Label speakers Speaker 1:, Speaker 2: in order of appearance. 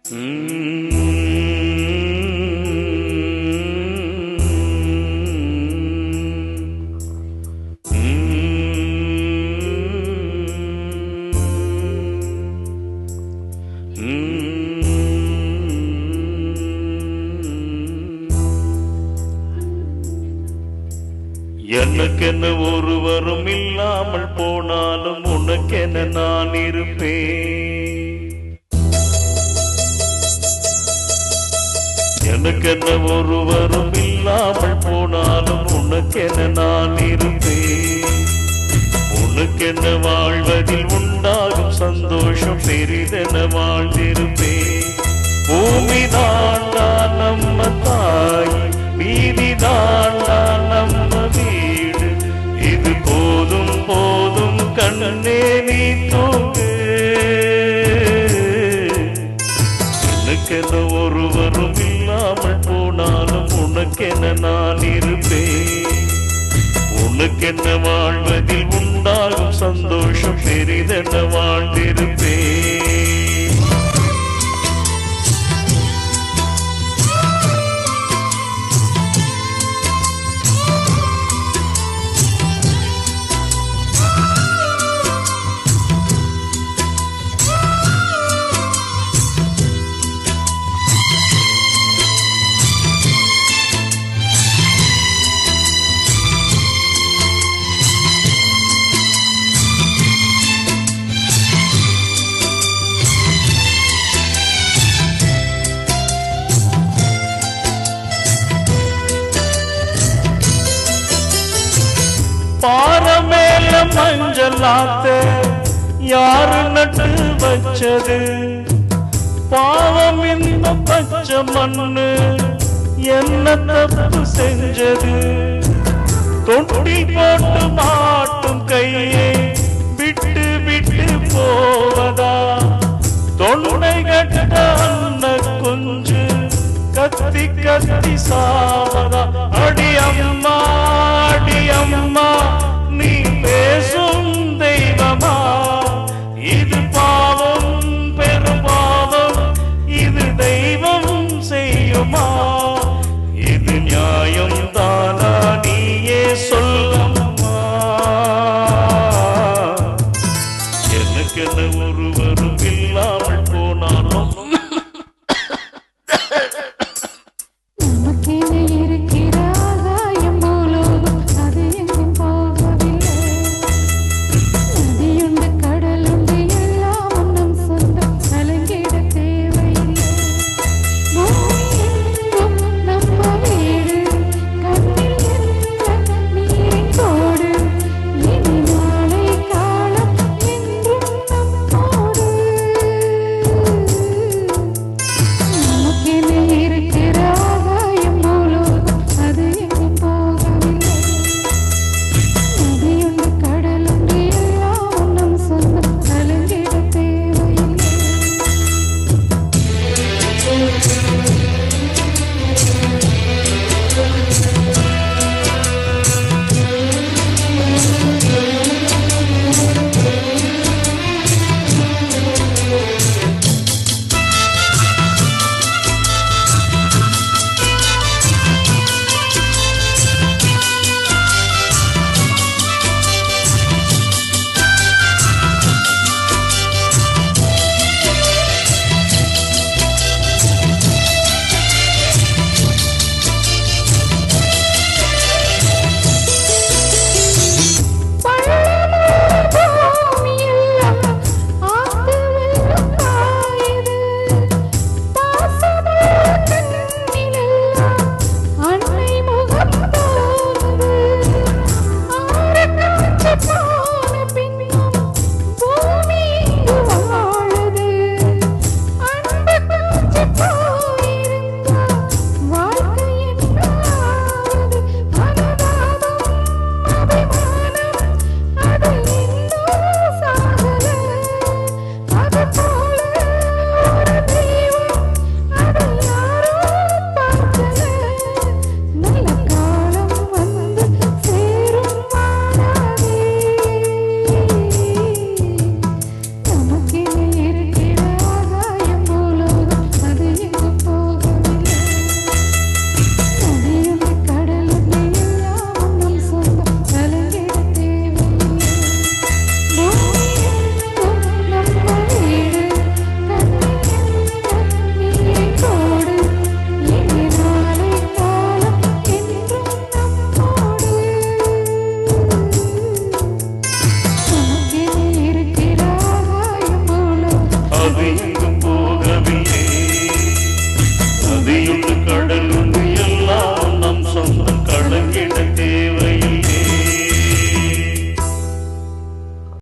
Speaker 1: எனக்கென ஒருவரும் இல்லாமல் போனாலும் உனக்கென நான் இருப்பேன். எனக்கென ஒருவரும் இல்லாமல் போனாலும் உனக்கென நான் இருப்பேன். உனக்கென வாழ்வதில் உண்டாகும் சந்தோஷம் பெரிதென வாழ்ந்திருப்பேன். பூமிதான் நம்ம தாய், மீதிதான் நம்ம வீடு. இது போதும் போதும் கண்ணே நீ தூங்கு. எனக்கென ஒருவரும் இல்லாமல் போனாலும் உனக்கென நான் இருப்பேன். உனக்கென வாழ்வதில் உண்டாகும் சந்தோஷம் பெரிதென வாழ்ந்திருப்பேன். பாரமேல மஞ்சளாத்த யாரு நட்டு வச்சது? பாவம் இந்த பச்சை மண்ணு என்ன தப்பு செஞ்சது? தொட்டி போட்டு மாட்டும் கையை விட்டு விட்டு போவதா? தொண்டை கட்ட அன்ன கொஞ்சு கத்தி கத்தி சாவதா? அடி அம்மா, அடி அம்மா,